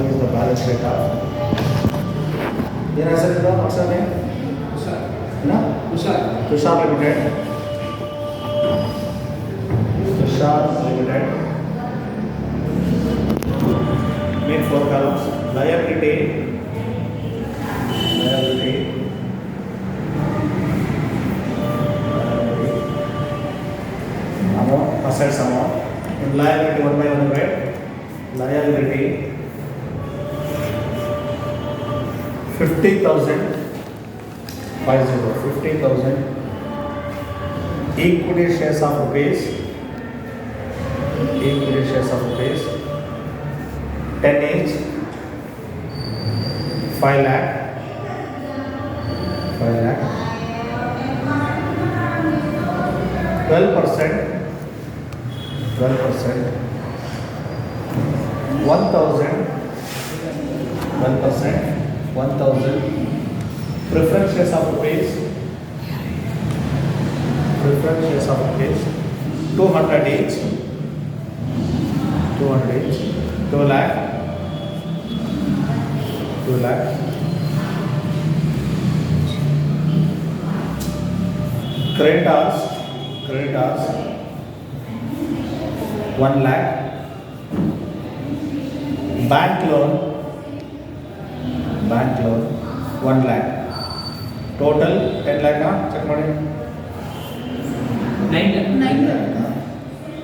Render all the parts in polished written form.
is the balance data. There is a what's your name? No? Tushar Limited. Tushar Limited. Main 4 columns. Liability. Amount, assets amount. In liability 1 by 1, right? Liability 50,000 equity shares of rupees 10 each 5 lakh 12% 1,000 preference shares of rupees 200 each 2 lakh creditors 1 lakh bank loan 1 lakh total 10 lakh check ಮಾಡಿ 9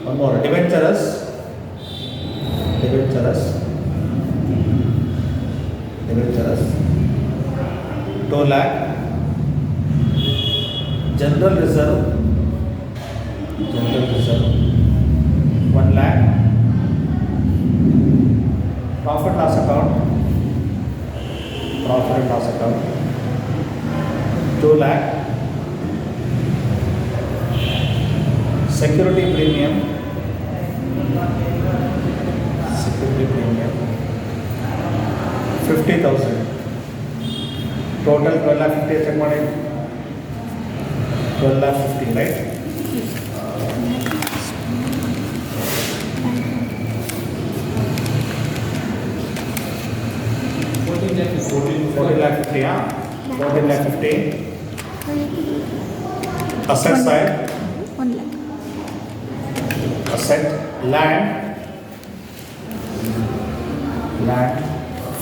one more debentures 2 lakh general reserve 1 lakh profit and loss account 2 lakh security premium 50,000 total 12 lakh 50 check ಮಾಡಿ 12 lakh 50 right 14 lakh 50 14 lakh 50 asset side 1 lakh. asset land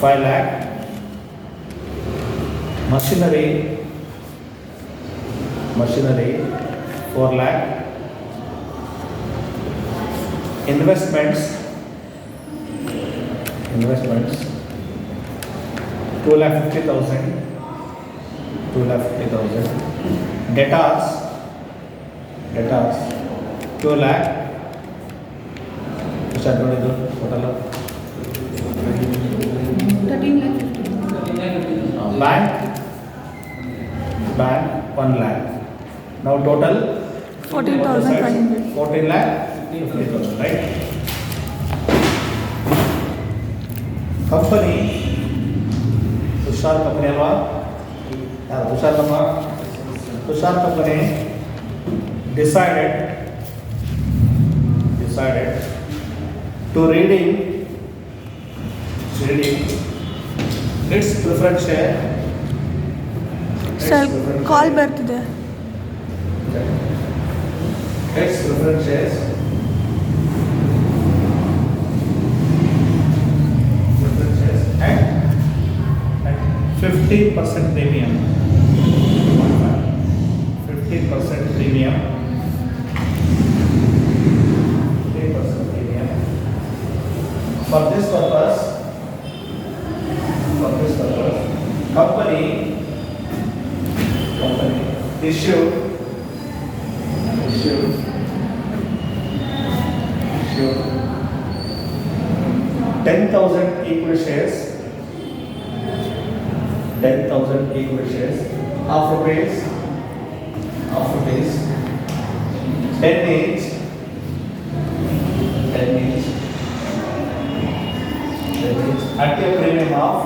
5 lakh machinery 4 lakh investments 2,50,000 debtors 2 lakh which are going to do total 13 lakh 50. bank 1 lakh now total 14,500. 14 lakh 50,000 right company Tushar company alva Tushar company decided to redeem its preference share sir call ಬರ್ತಿದೆ. its preference shares at 15% premium 15% premium for this purpose company issued 10,000 equity shares of rupees 10 each at a premium of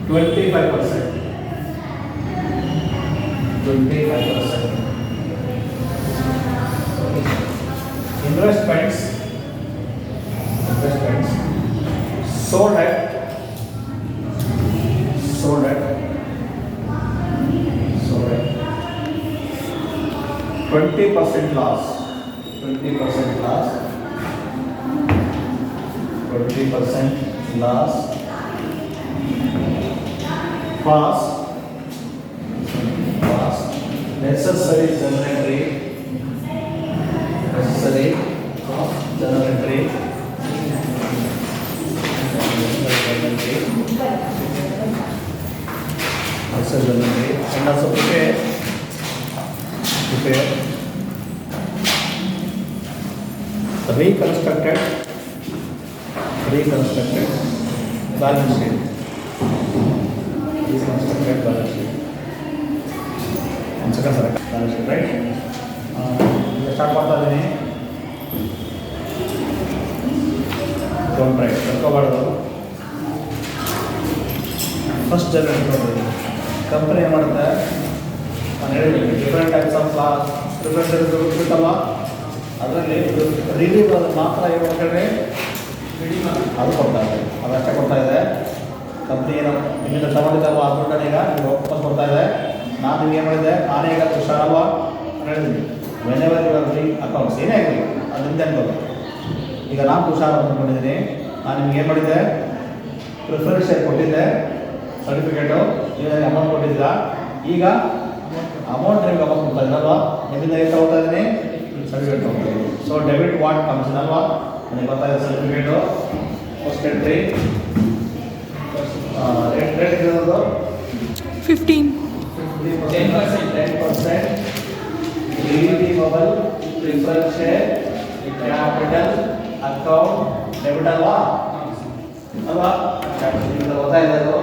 25%. investments sold at 20% loss. 20% loss. Plus necessary generatory and also prepare the reconstructed balance sheet. Reconstructed balance sheet. One second, sir. Balance sheet, right? Start ಮಾಡ್ತಾ ಇದ್ದೀನಿ. Don't try. ಕರ್ಕೋಬಾರ್ದು. First generate ನೋಡಿರಿ. Company ಏನು ಮಾಡುತ್ತೆ? ನಾನು ಹೇಳಿದ್ದೀನಿ different types of class different ಬಿಟ್ಟಲ್ಲ. ಅದರಲ್ಲಿ ರಿಲೀವ್ ಅದು ಮಾತ್ರ ಏನು ಮಾಡ್ಕೊಂಡ್ರೆ ಅದು ಕೊಡ್ತಾ ಇದೆ. ಅದಷ್ಟೇ ಕೊಡ್ತಾ ಇದೆ. ಕಂಪ್ನಿ ಏನೋ ನಿಮ್ಮಿಂದ ತಗೊಂಡಿದ್ದಲ್ವ ಅದು ಈಗ ನೀವು ವಾಪಸ್ ಕೊಡ್ತಾ ಇದೆ. ನಾನು ನಿಮ್ಗೆ ಏನು ಮಾಡಿದ್ದೆ? ನಾನೇ ಈಗ ಹುಷಾರಲ್ವಾ ಅಂತ ಹೇಳಿದ್ದೀನಿ. ವೆನೆವರ್ ಯುವರ್ ಲಿಂಕ್ ಅಕೌಂಟ್ಸ್ ಏನೇ ಆಗಲಿ ಅದು ನಿಮ್ದೆ ಅನ್ಬೋದು. ಈಗ ನಾನು ಹುಷಾರು ಅಂದ್ಕೊಂಡಿದ್ದೀನಿ. ನಾನು ನಿಮ್ಗೆ ಏನು ಮಾಡಿದ್ದೆ? ಪ್ರಿಫರೆನ್ಸ್ ಶೇರ್ ಕೊಟ್ಟಿದ್ದೆ, ಸರ್ಟಿಫಿಕೇಟು. ನೀವು ನನಗೆ ಅಮೌಂಟ್ ಕೊಟ್ಟಿದ್ದೀರಾ. ಈಗ ಅಮೌಂಟ್ ನಿಮ್ಗೆ ಅಮೌಂಟ್ ಕೊಡ್ತಾ ಇದ್ದಲ್ವಾ, ನಿಮ್ಮಿಂದ ಏನು ತಗೋತಾ ಇದ್ದೀನಿ? ಸರ್ಟಿಫಿಕೇಟ್ ತಗೋತಾ ಇದ್ದೀನಿ. ಸೊ ಡೆಬಿಟ್ ವಾಟ್ ಕಮ್ಸ್ ಅಲ್ವಾ, ನನಗೆ ಗೊತ್ತಾಗಿದೆ ಸರ್ಟಿಫಿಕೇಟು. ಫಸ್ಟ್ ಎಂಟ್ರಿ ರೇಟ್ ಇರೋದು 15. 10% redeemable preference share capital account debit ಅಲ್ವಾ ನಿಮ್ಗೆ ಗೊತ್ತಾಗಿದೆ. ಅದು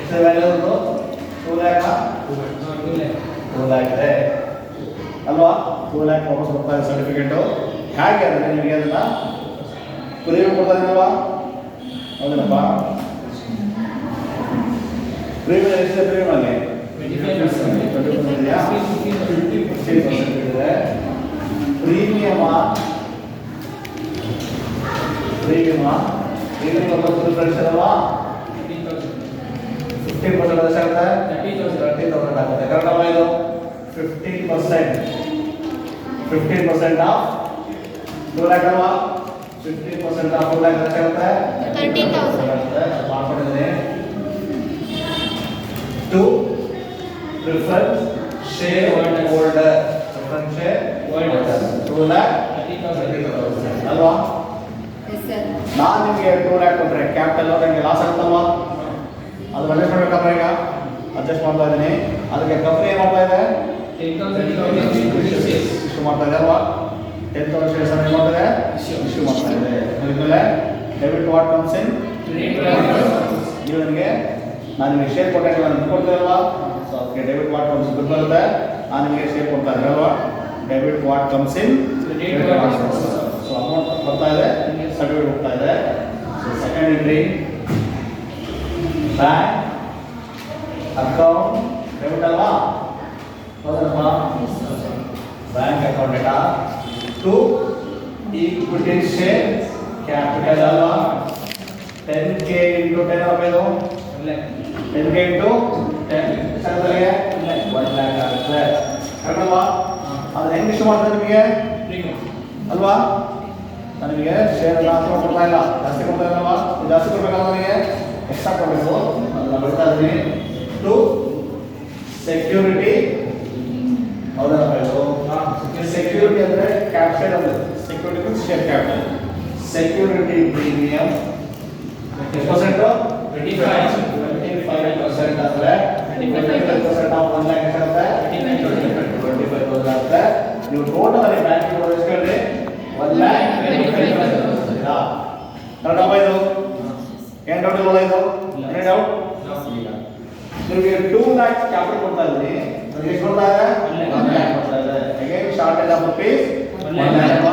ಎಷ್ಟು ವ್ಯಾಲ್ಯೂ ಅದು? 2 lakh ಇದೆ ಅಲ್ವಾ? 2 lakh ವಾಪಸ್ ಕೊಡ್ತಾ ಇದೆ ಸರ್ಟಿಫಿಕೇಟು. ಹೇಗೆ ಅಂದರೆ ನಿಮಗೆ ಅದನ್ನು ಪ್ರೀಮಿಯಂ ಕೊಡ್ತಾ ಇದ್ದೀನಲ್ವಾ? ಹೌದನಪ್ಪ. ಪ್ರೀಮಿಯಂ ಎಷ್ಟಿದೆ? ಪ್ರೀಮಿಯಮಲ್ಲಿ 20% ಇದೆಯಾ? 50% ಇದೆ. ಪ್ರೀಮಿಯಮ ಪ್ರಿಫರೆನ್ಸ್ ಅಲ್ವಾ? 15% ಎಷ್ಟಾಗುತ್ತೆ? 30,000 ಆಗುತ್ತೆ. ಕರೆಕ್ಟಲ್ವಾ ಇದು? 15% ಆಫ್ 2 lakh ಅಲ್ವಾ? 15% ಆಫ್ 2 lakh ಎಷ್ಟಾಗುತ್ತೆ? 30,000 ಆಗುತ್ತೆ. ಮಾಡ್ಕೊಂಡಿದ್ದೀನಿ. To preference share holder 2 lakh 30,000 ಅಲ್ವಾ? ನಾನು ನಿಮಗೆ 2 lakh ಕೊಟ್ಟರೆ ಕ್ಯಾಪಿಟಲ್ ನನಗೆ ಲಾಸ್ ಆಗುತ್ತಲ್ವಾ? ಅದು ಅಡ್ಜಸ್ಟ್ ಮಾಡಬೇಕಪ್ಪ. ಈಗ ಅಡ್ಜಸ್ಟ್ ಮಾಡ್ತಾ ಇದ್ದೀನಿ. ಅದಕ್ಕೆ ಕಂಪ್ನಿ ಏನು ಮಾಡ್ತಾ ಇದೆ? ಇಶ್ಯೂ ಮಾಡ್ತಾ ಇದೆ ಅಲ್ವಾ? 10,000 ಶೇರ್ಸ್ ಏನು ಮಾಡ್ತಾ ಇದೆ? ಇಶ್ಯೂ ಮಾಡ್ತಾ ಇದೆ. ಇದ್ಮೇಲೆ ಡೆಬಿಟ್ ವಾಟ್ ಕಮ್ಸ್ ಇನ್. ನೀವು ನನಗೆ ನಾನು ನಿಮಗೆ ಶೇರ್ ಕೊಟ್ಟಾಗ ನಾನು ಕೊಡ್ತೇವೆ ಅಲ್ವಾ? ಸೊ ಅದಕ್ಕೆ ಡೆಬಿಟ್ ವಾಟ್ ಕಮ್ಸ್ ದುಡ್ಡು ಬರುತ್ತೆ. ನಾನು ನಿಮಗೆ ಶೇರ್ ಕೊಡ್ತಾ ಇದ್ದೆ ಅಲ್ವಾ? Debit what comes in. So amount ಬರ್ತಾ ಇದೆ, ಸರ್ಟಿಫಿಕೇಟ್ ಹೋಗ್ತಾ ಇದೆ. So second entry bank account debit ಅಲ್ವಾ? ಹೌದಪ್ಪ. Bank account data to equity share capital ಅಲ್ವಾ? 10K into 10 ಆಗಬೇಕು. 10K into 10 ಎಷ್ಟಾಗುತ್ತೆ? 1 lakh ಆಗುತ್ತೆ. ಕರೆಕ್ಟಲ್ವಾ? ಅದು ಹೆಂಗೆ ಇಶ್ಯೂ ಮಾಡ್ತಾರೆ ನಿಮಗೆ ಅಲ್ವಾ? ನನಗೆ ಶೇರ್ ಮಾತ್ರ ಕೊಡ್ತಾ ಇಲ್ಲ, ಜಾಸ್ತಿ ಕೊಡ್ತಾ ಇಲ್ಲಲ್ವಾ? ಜಾಸ್ತಿ ಕೊಡ್ಬೇಕಲ್ಲ, ನನಗೆ ಎಕ್ಸ್ಟ್ರಾ ಕೊಡಬೇಕು. ಅದನ್ನು ಬರ್ತಾ ಇದ್ದೀನಿ. To security. ಹೌದಲ್ಲ? ಸೆಕ್ಯೂರಿಟಿ ಅಂದರೆ ಕ್ಯಾಪಿಟಲ್ ಅಂದರೆ security share capital. Security premium ಎಷ್ಟು ಪರ್ಸೆಂಟು? 25% ಅಂದರೆ 25% ಆಫ್ 1 lakh ಎಷ್ಟಾಗುತ್ತೆ? 25,000 ಆಗುತ್ತೆ. ನೀವು ಟೋಟಲ್ ಆಗಿ ಬ್ಯಾಂಕ್ ಎಷ್ಟು ಹೇಳಿ? 1 lakh 25,000. ಕರೆಕ್ಟಪ್ಪ ಇದು? ಏನು ಡೌಟ್ ಇಲ್ವಲ್ಲ ಇದು? ಏನೇ ಡೌಟ್? ನಿಮಗೆ 2 lakh ಕ್ಯಾಪಿಟಲ್ ಕೊಡ್ತಾ ಇದ್ದೀನಿ. ನಿಮಗೆ ಎಷ್ಟು ಕೊಡ್ತಾ ಇದೆ? 1 lakh ಕೊಡ್ತಾ ಇದೆ. Again shortage of rupees 1 lakh.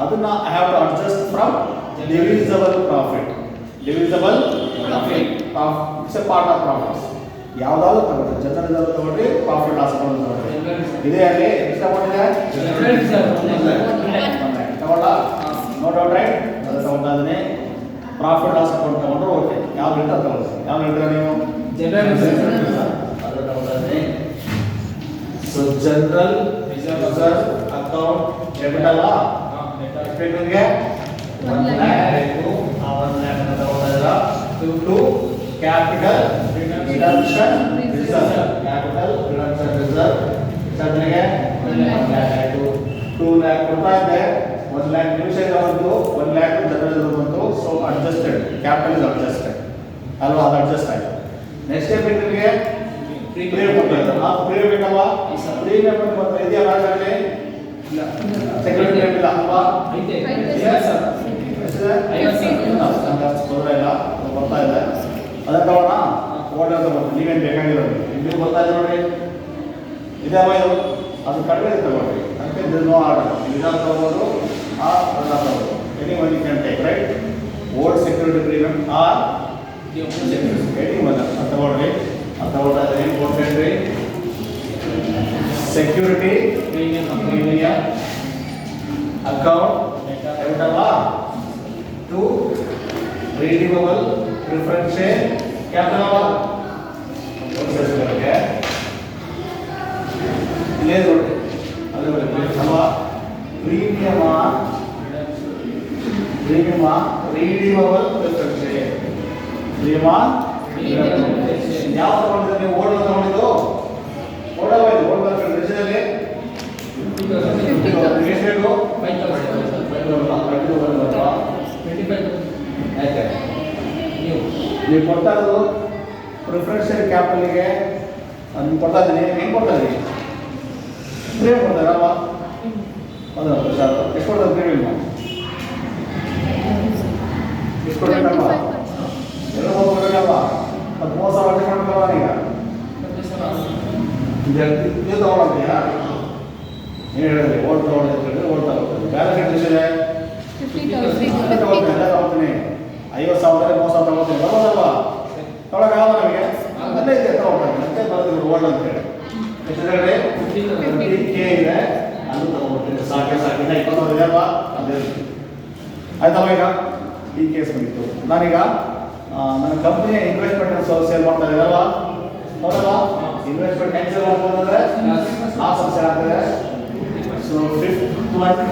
ಅದನ್ನ I have to adjust from divisible profit. Divisible profit it's a part of profits. ಯಾವುದಾದ್ರು ತಗೊಳ್ಳಿ, ಜನರಲ್ ತಗೊಳ್ಳಿ, ಪ್ರಾಫಿಟ್ ಲಾಸ್ ತಗೊಳ್ಳಿ. ಇದೇ ಅಲ್ಲಿ ಎಷ್ಟು ಅಮೌಂಟ್ ಇದೆ? ಪ್ರಾಫಿಟ್ ಲಾಸ್ ಅಕೌಂಟ್ ತಗೊಂಡ್ರೆ ಓಕೆ. ಯಾವ ಲೆಟರ್ ತಗೊಳ್ಳಿ, ಯಾವ ಲೆಟರ್ ನೀವು ಅದು ತಗೊಳ್ಳಿ. So general reserve account debit ಅಲ್ಲ, ನಿಮಗೆ 1 lakh ಆ 1 lakh ಅನ್ನು ತಗೊಳ್ಳಿಲ್ಲ. To capital reduction reserve, capital reduction reserve ನಿಮಗೆ 1 lakh ಆಯಿತು. 2 lakh ಕೊಡ್ತಾ ಇದ್ದೆ, 1 lakh ನಿಮಿಷಕ್ಕೆ ಬಂತು, 1 lakh ಜನರಲ್ ಬಂತು. So adjusted, capital is adjusted ಅಲ್ವಾ, ಅದು ಅಡ್ಜಸ್ಟ್ ಆಯಿತು. ನೆಕ್ಸ್ಟ್ ಟೈಮ್ ನಿಮಗೆ ಪ್ರೀಮಿಯಂ ಕೊಡ್ತಾರೆ, ಆ ಪ್ರೀಮಿಯಂ ಬೇಕಲ್ವಾ, ಪ್ರೀಮಿಯಂ ಬಂದ್ರೆ ಇದೆಯಾ ರಾಜಲ್ಲಿ ಇಲ್ಲ, ಸೆಕ್ಯೂರಿಟಿ ಇಲ್ಲ ಅಲ್ವಾ, ತೊಂದರೆ ಇಲ್ಲ, ಅದು ಬರ್ತಾ ಇದೆ. ಅದಕ್ಕೆ ತಗೋಣ, ಓಲ್ಡ್ ಅಂತ ಬರ್ತೀವಿ, ನೀವೇನು ಬೇಕಾಗಿರೋದು ಇಲ್ಲಿ ಬರ್ತಾ ಇದೆ ನೋಡಿ, ಇದೆ ಅಲ್ವಾ ಇದು, ಅದು ಕಡಿಮೆ ತಗೊಳ್ಳಿ. ಅದಕ್ಕೆ ನೋ ಆರ್ಡರ್, ಇದನ್ನು ತಗೋಬೋದು, ಆ ಅದನ್ನು ತಗೋಬೋದು, any one you can take right. Old security premium or any one ಅದು ತಗೊಳ್ರಿ. ಅದು ತಗೊಳ್ತಾ ಇದ್ರೆ ಏನು ಕೊಡ್ತೇನೆ, ಸೆಕ್ಯೂರಿಟಿ ಪ್ರೀಮಿಯಂ ಅಕೌಂಟ್ ಡೆಬಿಟ್ ಅಲ್ವಾ, to redeemable preference share capital ಅಲ್ವಾ, ಇಲ್ಲೇ ನೋಡಿ ಅದು ಅಲ್ವಾ, ಪ್ರೀಮಿಯಮ್ ರಿಡೀಮಬಲ್ ಪ್ರಿಫರೆನ್ಸ್ ಶೇರ್, ಯಾವ ತಗೊಂಡಿದ್ರೆ ನೀವು ಓಲ್ಡ್ ತಗೊಂಡಿದ್ದು, ಓಲ್ಡ್ ರಿಜಿನಲ್ಲಿ ನೀವು ಕೊಡ್ತಾ ಇರೋದು ಪ್ರಿಫರೆನ್ಸ್ ಶೇರ್ ಕ್ಯಾಪಿಟಲ್ಗೆ ನೀವು ಕೊಡ್ತಾ ಇದ್ದೀನಿ, ಹೆಂಗೆ ಕೊಡ್ತಾ ಇದ್ದೀನಿ, ಪ್ರೀಮಿಯಂ ಕೊಡ್ತಾರಲ್ವಾ, ಅದು ಸರ್ ಎಷ್ಟು ಕೊಡ್ತಾರೆ ಪ್ರೀಮಿಯಮ್, ಎಷ್ಟು ಕೊಡ್ಬೇಕಲ್ವಾ, ಎಲ್ಲ ಹೋಗ್ಬೇಕಲ್ವಾ, ಅದು ಮೋಸ ವರ್ಷ ಮಾಡ್ಬೇಕಲ್ವಾ, ಈಗ ನೀವು ತಗೊಳ್ತೀಯಾ, ನೀವು ಹೇಳಿದ್ರಿ ಓಲ್ಡ್ ತಗೊಳ್ಳಿ ಅಂತ ಹೇಳಿದ್ರೆ ಓಲ್ಡ್ ತಗೊಳ್ತೀನಿ, ಬ್ಯಾಲೆನ್ಸ್ ಶೀಟ್ ಎಷ್ಟಿದೆ, ತಗೊಳ್ತೀನಿ, ಎಲ್ಲ ತಗೊಳ್ತೀನಿ, 50,000 30,000 ತಗೊಳ್ತೀನಿ, ಬರೋದಲ್ವಾ, ತೊಗೊಳಕ್ಕಾಗಲ್ಲ ನಮಗೆ, ಅಲ್ಲೇ ಇದೆ ತಗೊಳ್ತೀನಿ ಅಂತ ಬರ್ತೀವಿ ಓಲ್ಡ್ ಅಂತ ಹೇಳಿ. ಎಷ್ಟಿದೆ 50K ಇದೆ, ಅದು ತಗೊಳ್ತೀನಿ, ಸಾಕಿಲ್ಲ 20,000 ಇದೆ ಅಲ್ವಾ, ಅದೇ ಆಯ್ತಲ್ವ. ಈಗ ಈ ಕೇಸ್ ಬಂದಿತ್ತು, ನಾನೀಗ ನನ್ನ ಕಂಪ್ನಿಯ ಇನ್ವೆಸ್ಟ್ಮೆಂಟ್ ಸೇಲ್ ಮಾಡ್ತಾ ಇದ್ದೀರಲ್ವಾ, ಹೌದಲ್ವಾ, ಇನ್ವೆಸ್ಟ್ಮೆಂಟ್ ಹೆಂಗೆ ಸೇಲ್ ಮಾಡ್ಬೋದು ಅಂದರೆ ಲಾಸ್ ಅಂತ ಆಗ್ತದೆ. ಸೊ 5th ಮಂತ್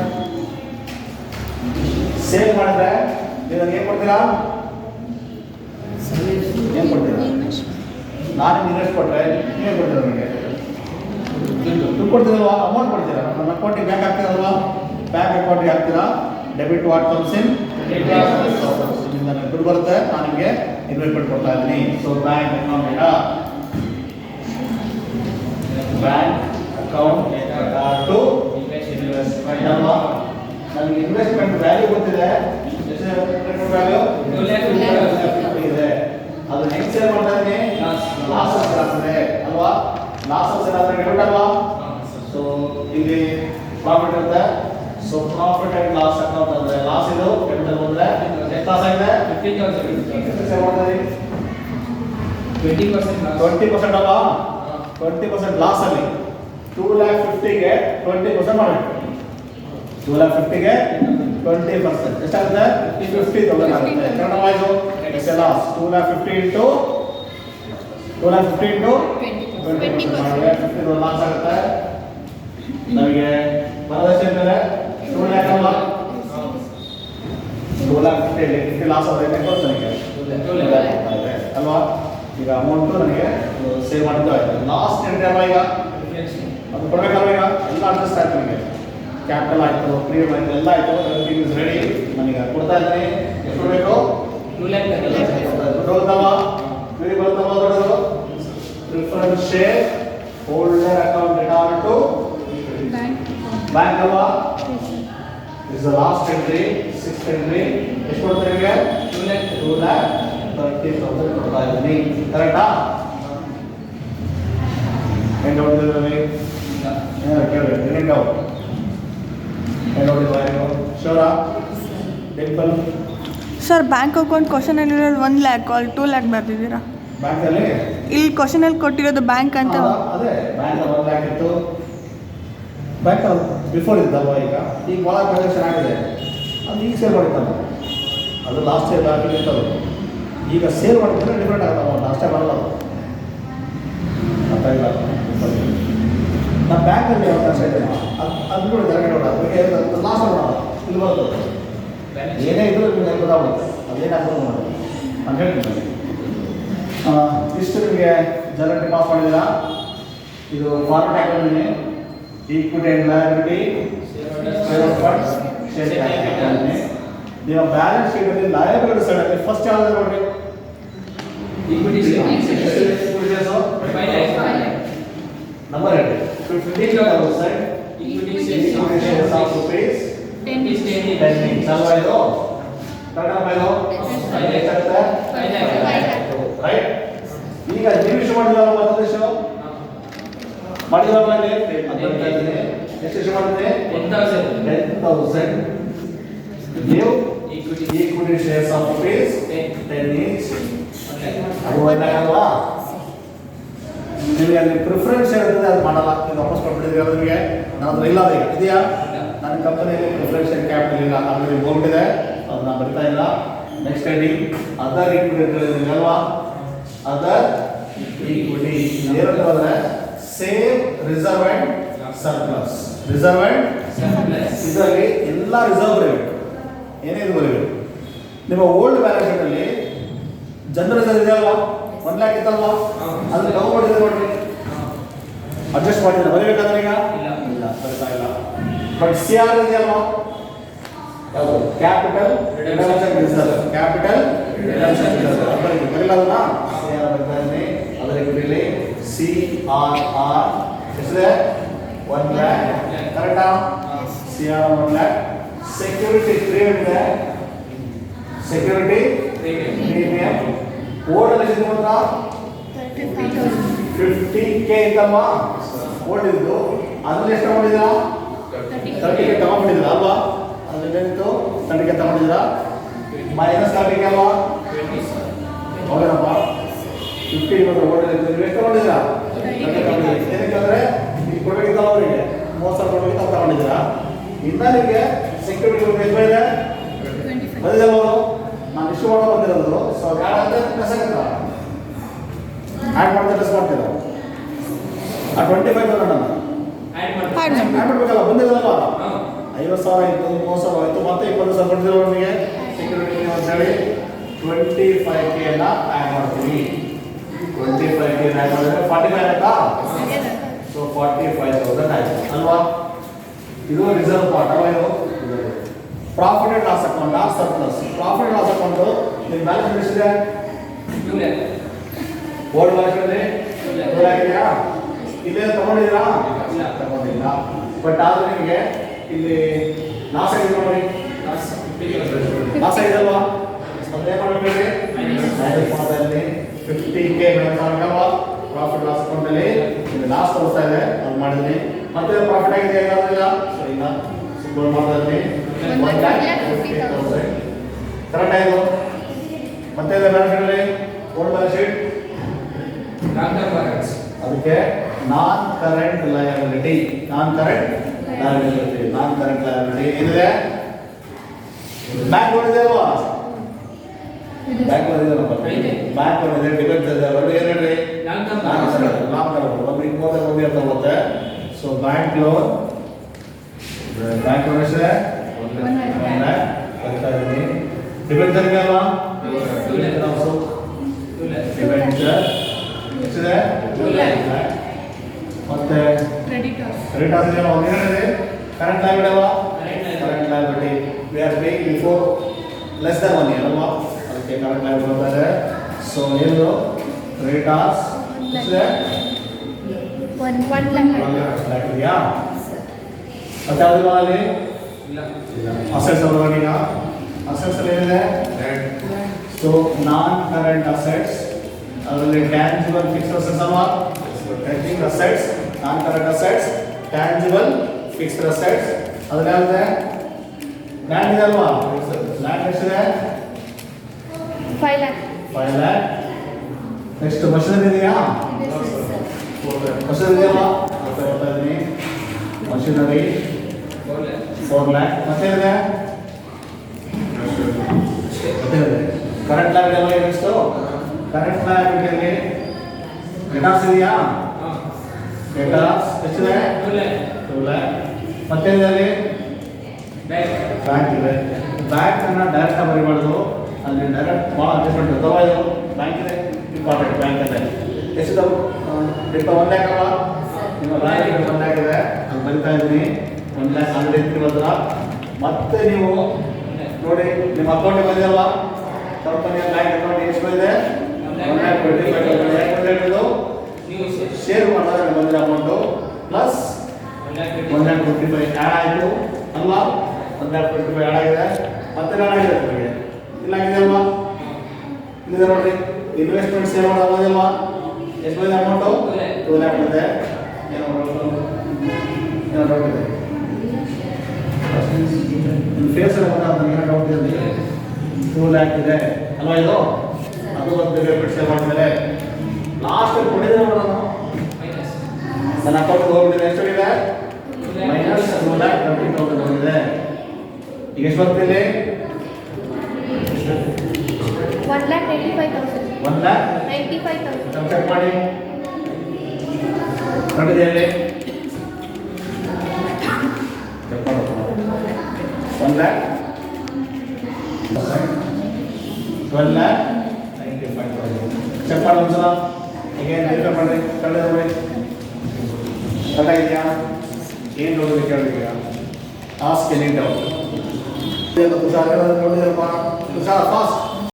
ಸೇಲ್ ಮಾಡಿದ್ರೆ ನೀವು ನನಗೆ ಏನು ಕೊಡ್ತೀರಾ, ಏನು ಕೊಡ್ತೀರಾ, ನಾನು ಇನ್ವೆಸ್ಟ್ ಕೊಟ್ಟರೆ ನೀವೇನು ಕೊಡ್ತೀರಾ, ನನಗೆ ದುಡ್ಡು ಕೊಡ್ತೀರಲ್ವಾ, ಅಮೌಂಟ್ ಕೊಡ್ತೀರಾ, ನನ್ನ ಅಕೌಂಟಿಗೆ ಬ್ಯಾಂಕ್ ಹಾಕ್ತೀರಲ್ವಾ, ಬ್ಯಾಂಕ್ ಅಕೌಂಟಿಗೆ ಹಾಕ್ತೀರಾ, ಡೆಬಿಟ್ ವಾಟ್ ಕಮ್ಸ್ ಇನ್ ನನಗೆ ದುಡ್ಡು ಬರುತ್ತೆ, ನಾನು ನಿಮಗೆ ಇನ್ವೆಸ್ಟ್ಮೆಂಟ್ ಕೊಡ್ತಾ ಇದ್ದೀನಿ. So bank account to investment ಅಲ್ವಾ, ನನಗೆ ಇನ್ವೆಸ್ಟ್ಮೆಂಟ್ ವ್ಯಾಲ್ಯೂ ಗೊತ್ತಿದೆ, ವ್ಯಾಲ್ಯೂ ಇದೆ, ಅದು ಹೆಂಗೆ ಸೇಲ್ ಮಾಡ್ತಾ ಇದ್ದೀನಿ, ಲಾಸಸ್ ಆಗ್ತದೆ ಅಲ್ವಾ, ಲಾಸಸ್ ಏನಾದ್ರೆ ಡೆಬಿಟ್ ಅಲ್ವಾ. ಸೊ ಇಲ್ಲಿ ಪ್ರಾಫಿಟ್ ಇರುತ್ತೆ, so profit and loss account ಅಂದ್ರೆ ಲಾಸ್ ಇದು, ಕ್ಯಾಪಿಟಲ್ ಬಂದ್ರೆ ಎಷ್ಟು ಲಾಸ್ ಆಗಿದೆ, 50,000 ಸೇಲ್ ಮಾಡ್ತಾ ಇದ್ದೀನಿ, 20% ಅಲ್ವಾ, 20% ಲಾಸ್ ಅಲ್ಲಿ 2,50,000ಗೆ 20% ಮಾಡಬೇಕು, 2,50,000ಗೆ 20% ಎಷ್ಟಾಗುತ್ತೆ, 50,000 ಆಗುತ್ತೆ. ಕನ್ನಡ ವಾಯ್ಸು ಎಷ್ಟು ಲಾಸ್, 2,50,000 ಇಂಟು 20% ಮಾಡಿದ್ರೆ 50,000 ಲಾಸ್ ಆಗುತ್ತೆ. ನಮಗೆ ಬರೋದಷ್ಟೇ ಮೇಲೆ 2 lakh ಅಲ್ವಾ, 2,50,000 ಲಾಸ್ ಆದರೆ ನನಗೆ 2 lakh ಅಲ್ವಾ. ಈಗ ಅಮೌಂಟು ನನಗೆ ಸೇವ್ ಮಾಡಿದ್ದು ಆಯಿತು, ಲಾಸ್ಟ್ ಎಂಟ್ರಿ ಅಲ್ವಾ, ಈಗ ಅದು ಕೊಡಬೇಕಲ್ವ, ಈಗ ಎಲ್ಲ ಅಡ್ಜಸ್ಟ್ ಆಯ್ತು, ನನಗೆ ಕ್ಯಾಪಿಟಲ್ ಆಯಿತು, ಪ್ರೀಮಿಯಂ ಆಯಿತು, ಎಲ್ಲ ಆಯಿತು, ಎವ್ರಿಥಿಂಗ್ ಇಸ್ ರೆಡಿ, ನನಗೆ ಕೊಡ್ತಾ ಇದ್ದೀನಿ. ಎಷ್ಟು ಕೊಡಬೇಕು, 2 lakh ದುಡ್ಡು ಹೋಗ್ತಲ್ವಾ, ಪ್ರೀಮಿಯಂ ಬರ್ತಲ್ವಾ, ದೊಡ್ಡದು preference share holder account return to bank ಅಲ್ವಾ, is the last entry, 6th entry. ಎಷ್ಟು ಕೊಡ್ತಾರೆ ನಿಮಗೆ, 2,30,000 ಕೊಡ್ತಾ ಇದ್ದೀನಿ, ಕರೆಕ್ಟಾ, ಏನು ಹೊಡೆದಿದ್ರಲ್ಲಿ ಕೇಳಬೇಕು, ಏನು ಡೌಟ್, ಏನು ಹೊಡೆದಿಲ್ಲ, ಶೋರಾ ಡಿಂಪಲ್ ಸರ್ ಬ್ಯಾಂಕ್ ಅಕೌಂಟ್ ಕ್ವಶನಲ್ಲಿ 1 lakh ಅಲ್ಲಿ 2 lakh ಬರ್ತಿದ್ದೀರಾ, ಬ್ಯಾಂಕಲ್ಲಿ ಇಲ್ಲಿ ಕ್ವಶನಲ್ಲಿ ಕೊಟ್ಟಿರೋದು ಬ್ಯಾಂಕ್ ಅಂತ, ಅದೇ ಬ್ಯಾಂಕ್ 1 lakh ಇತ್ತು, ಬ್ಯಾಂಕ್ ಬಿಫೋರ್ ಇದ್ದಲ್ವಾ, ಈಗ ಒಳಗೆ ಟ್ರಾನ್ಸಾಕ್ಷನ್ ಆಗಿದೆ, ಅದು ಈಗ ಸೇಲ್ ಮಾಡಿತ್ತಲ್ಲ, ಅದು ಲಾಸ್ಟ್ ಇಯರ್ ಬ್ಯಾಕಿಗೆ ಇರ್ತದೆ. ಈಗ ಸೇಲ್ ಮಾಡಿದ್ರೆ ಡಿಫ್ರೆಂಟ್ ಆಗುತ್ತೆ, ಅಷ್ಟೇ ಬರಲ್ಲ ಅದು. ಅರ್ಥ ಇಲ್ಲ. ನಮ್ಮ ಬ್ಯಾಂಕಲ್ಲಿ ಯಾವ ಕಷ್ಟ ಇದೆ ಅದು ನೋಡಿ ಜರಗಡೆ ನೋಡ ಅದಕ್ಕೆ ಲಾಸ್ಟ್ ನೋಡೋಣ ಇಲ್ಲಿ ಬರ್ತದೆ. ಏನೇ ಇದ್ರೂ ನಿಮಗೆ ಗೊತ್ತಾಗುತ್ತೆ ಅದೇನಾಗ್ತದೆ ನೋಡಿ ಅಂತ ಹೇಳ್ತೀನಿ. ಇಷ್ಟು ನಿಮಗೆ ಜರಗಡೆ ಪಾಸ್ ಮಾಡಿದ್ದೀರಾ. ಇದು ಫಾರ್ಮೆಟ್ ಹಾಕೊಂಡಿದ್ದೀನಿ. Equity and liability, funds, share ಹಾಕೊಂಡಿದ್ದೀನಿ. ನೀವು ಬ್ಯಾಲೆನ್ಸ್ ಶೀಟಲ್ಲಿ ಲಯಬಿಲಿಟಿ ಸೈಡಲ್ಲಿ ಫಸ್ಟ್ ಯಾವ್ದು ನೋಡ್ರಿ? Equity share. Number 8. 50,000 Equity equity shares of rupees 10 is 10. 10. Salva ಇದು ಕನ್ನಡ ಮೇಲೋ ಎಷ್ಟಾಗುತ್ತೆ? 5 ರೈಟ್. ಈಗ ನೀವು ಇಶ್ಯೂ ಮಾಡಿದಲ್ಲ ಮತ್ತೊಂದು ಇಶ್ಯೂ ಮಾಡಿದಲ್ಲ ಇಲ್ಲಿ ಎಷ್ಟು ಇಶ್ಯೂ ಮಾಡಿದ್ರೆ 10,000 ನೀವು equity shares of rupees 10 each. ಅದು ಒಂದಾಗಲ್ವಾ? ನಿಮಗೆ ಅಲ್ಲಿ ಪ್ರಿಫರೆನ್ಸ್ ಇರ್ತದೆ, ಅದು ಮಾಡಲ್ಲ. ನೀವು ವಾಪಸ್ ಕೊಟ್ಬಿಟ್ಟಿದ್ದೀವಿ ನಿಮಗೆ. ನನ್ನ ಹತ್ರ ಇಲ್ಲ ಈಗ ಇದೆಯಾ? ನನ್ನ ಕಂಪನಿಯಲ್ಲಿ ಪ್ರಿಫರೆನ್ಸ್ ಕ್ಯಾಪಿಟಲ್ ಇಲ್ಲ, ಆಲ್ರೆಡಿ ಹೋಗ್ಬಿಟ್ಟಿದೆ, ಅದನ್ನ ಬರ್ತಾ ಇಲ್ಲ. ನೆಕ್ಸ್ಟ್ ಹೆಡಿಂಗ್ ಅದರ್ ಈಕ್ವಿಟಿ ಅಲ್ವಾ? ಅದರ್ ಈಕ್ವಿಟಿ ಏನಂತ ಹೇಳಿದ್ರೆ same reserve and surplus. Reserve and ಇದರಲ್ಲಿ ಎಲ್ಲ ರಿಸರ್ವ್ ಬರೀಬೇಕು, ಏನೇ ಇದು ಬರೀಬೇಕು. ನಿಮ್ಮ ಓಲ್ಡ್ ಬ್ಯಾಲೆನ್ಸ್ ಶೀಟಲ್ಲಿ ಜನರಲ್ ರಿಸರ್ವ್ ಇದೆಯಲ್ವಾ? 1 lakh ಇತ್ತಲ್ವಾ? ಅದನ್ನ ತಗೊಂಡಿದೆ ನೋಡ್ರಿ, ಅಡ್ಜಸ್ಟ್ ಮಾಡಿದ್ರೆ ಬರೀಬೇಕಾದ್ರೆ ಈಗ ಇಲ್ಲ ಬರ್ತಾ ಇಲ್ಲ. ಬಟ್ ಸಿ ಆರ್ ಇದೆಯಲ್ವಾ? ಯಾವುದು? Capital reduction reserve. Capital reduction reserve ಬರೀಲ್ಲ ಅದನ್ನ ಸಿ ಆರ್ ಬರ್ತಾ ಇದೆ. ಅದರ ಇಲ್ಲಿ ಸಿ ಆರ್ ಆರ್ ಎಷ್ಟಿದೆ? 1 lakh ಕರೆಕ್ಟಾ? C R 1 lakh. Security premium ಇದೆ, ಸೆಕ್ಯೂರಿಟಿ ಪ್ರೀಮಿಯಂ ಓಲ್ಡ್ ಎಷ್ಟು ಮಾತ್ರ 50K ಇತ್ತಲ್ವಾ? ಓಲ್ಡ್ ಇದ್ದು ಅದ್ರಲ್ಲಿ ಎಷ್ಟು ತಗೊಂಡಿದ್ದೀರಾ? 30K ತಗೊಂಡ್ಬಿಟ್ಟಿದ್ದೀರಾ ಅಲ್ವಾ? ಅದ್ರಲ್ಲಿ ಏನಿತ್ತು 30K ತಗೊಂಡಿದ್ದೀರಾ ಮೈನಸ್ 30K ಅಲ್ವಾ? ಹೌದೇನಪ್ಪ? 50 ಮಾತ್ರ ಓಲ್ಡ್ ಇದ್ದು ನೀವು ಎಷ್ಟು ತಗೊಂಡಿದ್ದೀರಾ? 30 ತಗೊಂಡಿದ್ದೀರಾ. ಏನಕ್ಕೆ ಅಂದರೆ ಈಗ ಕೊಡಬೇಕಿತ್ತಲ್ಲ ಅವರಿಗೆ 30,000 ಕೊಡಬೇಕಿತ್ತು ಅಂತ ತಗೊಂಡಿದ್ದೀರಾ. ಇನ್ನ ನಿಮಗೆ ಸೆಕ್ಯೂರಿಟಿ ಎಷ್ಟು ಇದೆ? ಬಂದಿದೆ ಅವರು ನಾನು ಇಶ್ಯೂ ಮಾಡೋ ಬಂದಿರೋದು. ಸೊ ಯಾರಂದ್ರೆ ಪ್ಲಸ್ ಆಗುತ್ತಾ? ಆ್ಯಡ್ ಮಾಡಿದ್ರೆ ಪ್ಲಸ್ ಮಾಡ್ತೀರಾ? ಆ 25,000 ಆ್ಯಡ್ ಮಾಡಬೇಕಲ್ಲ, ಬಂದಿರೋದಲ್ವಾ? 50,000 ಆಯಿತು, 30,000 ಆಯಿತು, ಮತ್ತೆ 20,000 ಕೊಡ್ತಿರೋ ನಿಮಗೆ ಸೆಕ್ಯೂರಿಟಿ ಅಂತ ಹೇಳಿ 25K ಆ್ಯಡ್ ಮಾಡ್ತೀವಿ. 25K ಆ್ಯಡ್ ಮಾಡಿದ್ರೆ 45 ಆಯ್ತಾ? ಸೊ 45,000 ಆಯಿತು ಅಲ್ವಾ? ಇದು ರಿಸರ್ವ್ ಪಾರ್ಟ್ ಅಲ್ವಾ? ಇದು profit and loss account or surplus. Profit and loss account ನಿಮ್ಮ ಬ್ಯಾಲೆನ್ಸ್ ಎಷ್ಟಿದೆ? 2 lakh. ಓಲ್ಡ್ ಬ್ಯಾಲೆನ್ಸ್ ಇದೆ 2 lakh ಇದೆಯಾ? ಇಲ್ಲೇ ತಗೊಂಡಿದ್ದೀರಾ? ಇಲ್ಲ. ತಗೊಂಡಿಲ್ಲ. ಬಟ್ ಆದ್ರೆ ನಿಮಗೆ ಇಲ್ಲಿ ಲಾಸ್ ಆಗಿದೆ ನೋಡಿ, ಲಾಸ್ ಆಗಿದಲ್ವಾ? ಅದೇ ಮಾಡಬೇಡಿ, ಮೈನಸ್ ಮಾಡೋದ್ರಲ್ಲಿ 50K ಮೈನಸ್ ಆಗಲ್ವಾ? ಪ್ರಾಫಿಟ್ ಲಾಸ್ ಅಕೌಂಟ್ ಅಲ್ಲಿ ಇಲ್ಲಿ ಲಾಸ್ ತೋರಿಸ್ತಾ ಇದೆ, ಅದು ಮಾಡಿದ್ರಿ. ಮತ್ತೆ ಪ್ರಾಫಿಟ್ ಆಗಿದೆ ಇಲ್ಲ? ಸೊ ಇಲ್ಲ ಸಿಂಪಲ್ ಮಾಡೋದ್ರಲ್ಲಿ 1,50,000 ಕರೆಕ್ಟ್ ಆಯಿತು. ಮತ್ತೆ ಬ್ಯಾಲೆನ್ಸ್ ಶೀಟಲ್ಲಿ ಓಲ್ಡ್ ಬ್ಯಾಲೆನ್ಸ್ ಶೀಟ್ ಅದಕ್ಕೆ ನಾನ್ ಕರೆಂಟ್ ಲಯಬಿಲಿಟಿ. ನಾನ್ ಕರೆಂಟ್ ಲಯಬಿಲಿಟಿ ಏನಿದೆ? ಬ್ಯಾಂಕ್ ಲೋನ್ ಇದೆ ಅಲ್ವಾ? ಬ್ಯಾಂಕ್ ಲೋನ್ ಇದೆ, ಬ್ಯಾಂಕ್ ಲೋನ್ ಇದೆ, ಡಿಬೆಂಚರ್ ಇದೆ, ಎರಡು ಏನು ಹೇಳ್ರಿ? ಲಾಂಗ್ ಟರ್ಮ್ ಒಂದು 20 ಇಯರ್ ತಗೊಳುತ್ತೆ. ಸೊ ಬ್ಯಾಂಕ್ ಲೋನ್ ಎಷ್ಟಿದೆ? 1 lakh ಬರ್ತಾ ಇದ್ದೀನಿ. ಡಿಬೆಂಚರ್ ಇದೆ ಅಲ್ವಾ? ಡಿಬೆಂಚರ್ ಎಷ್ಟಿದೆ? 2 lakh. ಮತ್ತೆ ಕ್ರೆಡಿಟರ್ಸ್ ಇದೆ, ಒಂದು ಏನಿದೆ? ಕರೆಂಟ್ ಲಯಬಿಲಿಟಿ ಅಲ್ವಾ? Current liability we are paying before less than 1 year ಅಲ್ವಾ? ಅದಕ್ಕೆ ಕರೆಂಟ್ ಲಯಬಿಲಿಟಿ ಬರ್ತಾ ಇದೆ. ಸೊ ಏನು ಕ್ರೆಡಿಟರ್ಸ್ ಎಷ್ಟಿದೆ? 1 lakh ಇದೆಯಾ? ಮತ್ತೆ ಯಾವ್ದು ಅಲ್ಲಿ ಅಸೆಟ್ಸ್ ಅವ್ರವಾಗ ಈಗ ಅಸೆಟ್ಸ್ ಅಲ್ಲಿ ಏನಿದೆ? ಸೊ ನಾನ್ ಕರೆಂಟ್ ಅಸೆಟ್ಸ್ ಅದರಲ್ಲಿ ಟ್ಯಾಂಜಿಬಲ್ ಫಿಕ್ಸ್ಡ್ ಅಸೆಟ್ಸ್ ಅಲ್ವಾ? ಟ್ಯಾಂಜಿಬಲ್ ಅಸೆಟ್ಸ್, ನಾನ್ current assets, tangible fixed assets. ಅದ್ರಲ್ಲಿ ಯಾವ್ದಿದೆ? ಲ್ಯಾಂಡ್ ಇದೆ ಅಲ್ವಾ? ಲ್ಯಾಂಡ್ ಎಷ್ಟಿದೆ? 5 lakh. 5 lakh. ನೆಕ್ಸ್ಟ್ ಮಷಿನರಿ ಇದೆಯಾ? ಮಷಿನರಿ ಇದೆಯಲ್ವಾ? ಬರ್ತಾ ಇದ್ದೀನಿ. Machinery 4 lakh. ಮತ್ತೇನಿದೆ? ಡೆಟಾಸ್ ಇದೆಯಾ ಹಾಂ ಡೆಟಾಸ್ ಎಷ್ಟಿದೆ 2 lakh 2 lakh ಮತ್ತೇನಿದೆ ಬ್ಯಾಂಕ್ ಬ್ಯಾಂಕ್ ಇದೆ ಬ್ಯಾಂಕ್ ಅನ್ನ ಡೈರೆಕ್ಟ್ ಆಗಿ ಬರಿಬಾರ್ದು ಅಲ್ಲಿ ಡೈರೆಕ್ಟ್ ಭಾಳ ಡಿಫ್ರೆಂಟ್ ಅಥವಾ ಇದು ಬ್ಯಾಂಕ್ ಇದೆ ಇಂಪಾರ್ಟೆಂಟ್ ಬ್ಯಾಂಕ್ ಇದೆ ಎಷ್ಟು ಡೆಟ್ 1 lakh ಅಲ್ಲ ನಿಮ್ಮ ಬ್ಯಾಂಕ್ 1 lakh ಇದೆ ಅದು ಬರಿತಾ ಇದ್ದೀನಿ 1 lakh ಆಲ್ರೆಡಿ ಇರ್ತಿರೋದ್ರ ಮತ್ತೆ ನೀವು ನೋಡಿ ನಿಮ್ಮ ಅಕೌಂಟ್ ಬಂದಿರಲ್ಲ ಕಂಪನಿಯ ಬ್ಯಾಂಕ್ ಅಕೌಂಟ್ ಎಷ್ಟು ಬಂದಿದೆ 1,25,000 ನೀವು ಶೇರ್ ಮಾಡಿದ್ರೆ ಬಂದಿರೋ ಅಮೌಂಟು ಪ್ಲಸ್ 1,25,000 ಆ್ಯಡ್ ಆಯಿತು ಅಲ್ಲ 1,25,000 ಆ್ಯಡ್ ಆಗಿದೆ ಮತ್ತೆ ಆ್ಯಡ್ ಆಗಿದೆ ನಿಮಗೆ ಇಲ್ಲ ಆಗಿದೆಯಲ್ವಾ ಇಲ್ಲಿದೆ ನೋಡ್ರಿ ಇನ್ವೆಸ್ಟ್ಮೆಂಟ್ ಸೇವ್ ಮಾಡೋದಿಲ್ವಾ ಎಷ್ಟು ಬಂದಿದೆ ಅಮೌಂಟು 2 lakh ಇದೆ ಏನೋ ಡೌಟ್ ಇದೆ ನಿಮ್ಮ ಫೇಸ್ ನನಗೆ ಏನೋ ಡೌಟ್ ಇದೆ 2 lakh ಇದೆ ಅಲ್ವಾ ಇದು ಅದು ಒಂದು ಡೆಬಿಟ್ ಸೇವ್ ಮಾಡಿದ್ದಾರೆ ಲಾಸ್ಟ್ ಕೊಟ್ಟಿದ್ದೆ ನೋಡೋಣ ಮೈನಸ್ ನನ್ನ ಅಕೌಂಟ್ಗೆ ಹೋಗ್ಬಿಟ್ಟಿದೆ ಎಷ್ಟಾಗಿದೆ ಮೈನಸ್ 2,20,000 ಹೋಗಿದೆ ಈಗ ಎಷ್ಟು ಬರ್ತಿಲ್ಲಿ 1,95,000. 1 lakh 95,000. ಚೆಕ್ ಮಾಡಿ ನೋಡಿದೆಯಲ್ಲಿ ಚೆಕ್ ಮಾಡೋದು 1 lakh 12,95,000 ಚೆಕ್ ಮಾಡಿ ಒಂದ್ಸಲ ಈಗ ವೆರಿಫೈ ಮಾಡಿ ಕಳೆದ ನೋಡಿ ಕರೆಕ್ಟಾಗಿದೆಯಾ ಏನು ನೋಡೋದಕ್ಕೆ ಕೇಳಿದೀಗ ಆಸ್ಕ್ ಎನಿ ಡೌಟ್ ತುಷಾರ್ ನೋಡಿದಪ್ಪ ತುಷಾರ್ ಫಾಸ್ಟ್